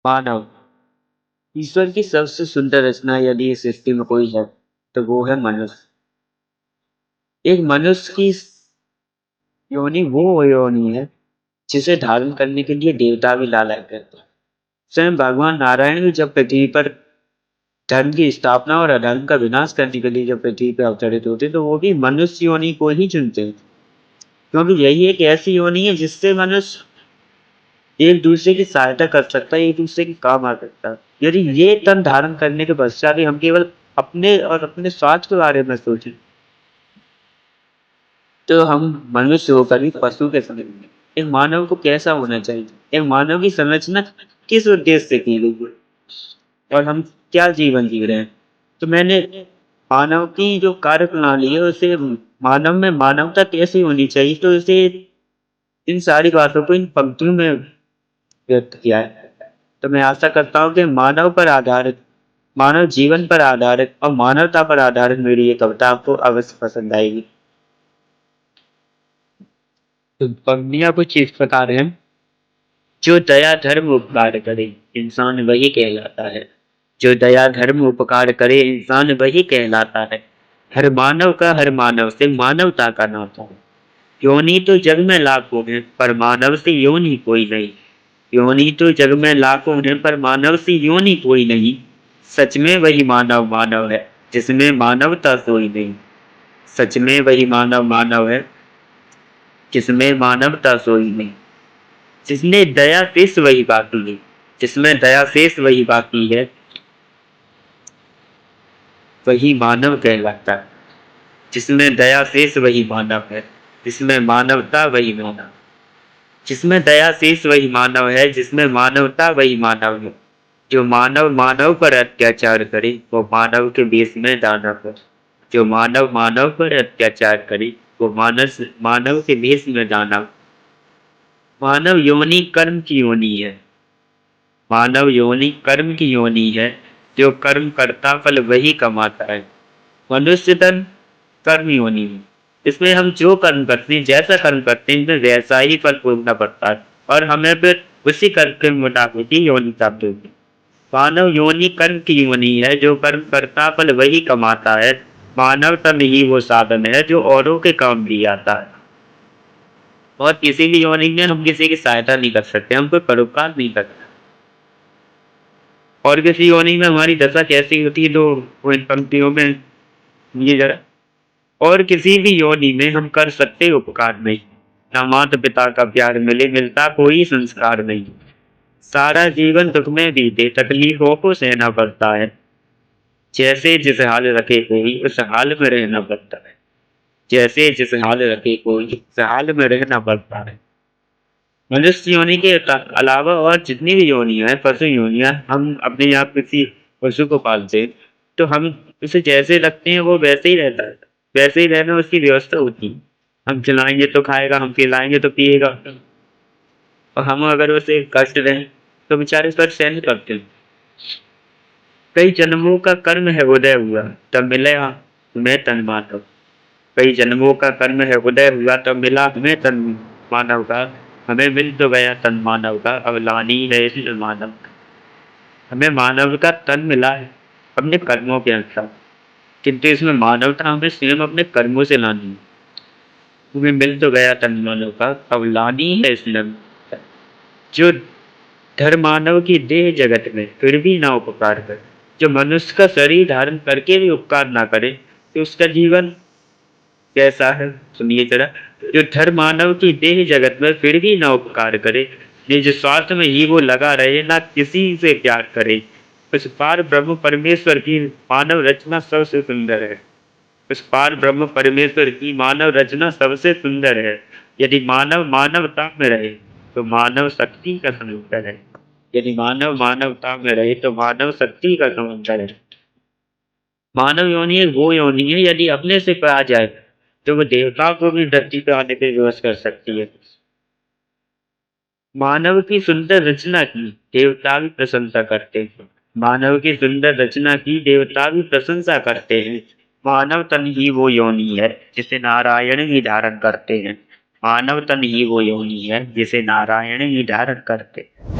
मानव ईश्वर की सबसे सुंदर रचना यदि इस सृष्टि में कोई है तो वो है मनुष्य। एक मनुष्य की योनि वो योनि है जिसे धारण करने के लिए देवता भी लालायित करते हैं। स्वयं भगवान नारायण भी जब पृथ्वी पर धर्म की स्थापना और अधर्म का विनाश करने के लिए जब पृथ्वी पर अवतरित होते तो वो भी मनुष्य योनि को ही चुनते हैं, क्योंकि यही एक ऐसी योनि है जिससे मनुष्य एक दूसरे की सहायता कर सकता है, एक दूसरे के काम आ सकता है। यदि ये तन धारण करने के पश्चात भी हम केवल अपने और अपने स्वार्थ के बारे में सोचें तो हम मनुष्य होकर भी पशु के समझ में। एक मानव को कैसा होना चाहिए, एक मानव की संरचना किस उद्देश्य से की गई है और हम क्या जीवन जी रहे हैं। तो मैंने मानव की जो कार्य प्रणाली है उसे मानव में मानवता कैसी होनी चाहिए तो इसे इन सारी बातों को इन पंक्तियों में व्यक्त किया है। तो मैं आशा करता हूँ कि मानव पर आधारित, मानव जीवन पर आधारित और मानवता पर आधारित मेरी ये कविता आपको अवश्य पसंद आएगी। तो पंक्तियां कुछ इस प्रकार हैं। जो दया धर्म उपकार करे इंसान वही कहलाता है। जो दया धर्म उपकार करे इंसान वही कहलाता है। हर मानव का हर मानव से मानवता का नाता है। योनि तो जग में लाखों हैं पर मानव से योनि कोई नहीं। योनि तो जग में लाखों हैं पर मानव से योनि कोई नहीं। सच में वही मानव मानव है जिसमें मानवता सोई नहीं। सच में वही मानव मानव है जिसमें मानवता सोई नहीं। जिसने दया शेष वही बाकी है, जिसमें दया शेष वही बाकी है वही मानव कहलाता है। जिसमें दया शेष वही मानव है, जिसमें मानवता वही मानव। जिसमें दया शेष वही मानव है, जिसमें मानवता वही मानव है। जो मानव मानव पर अत्याचार करे वो मानव के भेष में दानव है। जो मानव मानव पर अत्याचार करे वो मानस मानव के भेष में दानव। मानव योनि कर्म की योनि है। मानव योनि कर्म की योनि है। जो कर्म करता फल वही कमाता है। मनुष्य तन कर्म योनि है। इसमें हम जो कर्म करते हैं, जैसा कर्म करते हैं, इसमें वैसा ही फल भोगना पड़ता है और हमें फिर उसी कर्म के मुताबिक ही योनि प्राप्त होती है। मानव योनि कर्म की योनि है। जो कर्म करता फल वही कमाता है। मानव तन ही वो साधन है जो औरों के काम भी आता है। और किसी भी योनि में हम किसी की सहायता नहीं कर सकते, हम कोई परोपकार नहीं कर सकते। और किसी योनि में हमारी दशा कैसी होती है तो वो इन पंक्तियों में ये जरा। और किसी भी योनि में हम कर सकते उपकार नहीं। ना माता पिता का प्यार मिले मिलता कोई संस्कार नहीं। सारा जीवन दुख में बीते तकलीफों को सहना पड़ता है। जैसे जिस हाल रखे कोई उस हाल में रहना पड़ता है। जैसे जिस हाल रखे कोई उस हाल में रहना पड़ता है। मनुष्य योनि के अलावा और जितनी भी योनियां हैं, पशु योनियां, हम अपने यहाँ किसी पशु को पालते हैं तो हम उसे जैसे रखते हैं वो वैसे ही रहता है। वैसे ही रहना उसकी व्यवस्था होती है। हम खिलाएंगे तो खाएगा, हम पिलाएंगे तो पिएगा। और हम अगर उसे कष्ट दें तो बेचारे पर सहन करते हैं। कई जन्मों का कर्म है उदय हुआ तब मिले तुम्हें तन मानव। कई जन्मों का कर्म है उदय हुआ तब मिला हमें तन मानव का। हमें मिल तो गया तन मानव का अब लानी है इस मानव का। हमें मानव का तन मिला है अपने कर्मों के अनुसार, किंतु इसमें मानवता हमें स्वयं अपने कर्मों से लानी है। हमें मिल तो गया तन मानव का अब लानी है इस जन्म का। जो धर्म मानव की देह जगत में फिर भी ना उपकार करे, जो मनुष्य का शरीर धारण करके भी उपकार ना करे तो उसका जीवन कैसा है सुनिए जरा। जो धर्म मानव की देह जगत में फिर भी ना उपकार करे, निज स्वार्थ में ही वो लगा रहे ना किसी से प्यार करे। उस पार ब्रह्म परमेश्वर की मानव रचना सबसे सुंदर है। उस पार ब्रह्म परमेश्वर की मानव रचना सबसे सुंदर है। यदि मानव मानवता में रहे तो मानव शक्ति का समुद्र है। यदि मानव मानवता में रहे तो मानव शक्ति का समुद्र है। मानव योनि एक वो योनि है यदि अपने से कहा जाए तो वो देवताओं को भी धरती पे आने पे विवश कर सकती है। मानव की सुंदर रचना की देवता भी प्रशंसा करते हैं। मानव की सुंदर रचना की देवता भी प्रशंसा करते हैं। मानव तन ही वो योनि है जिसे नारायण ही धारण करते हैं। मानव तन ही वो योनि है जिसे नारायण ही धारण करते हैं।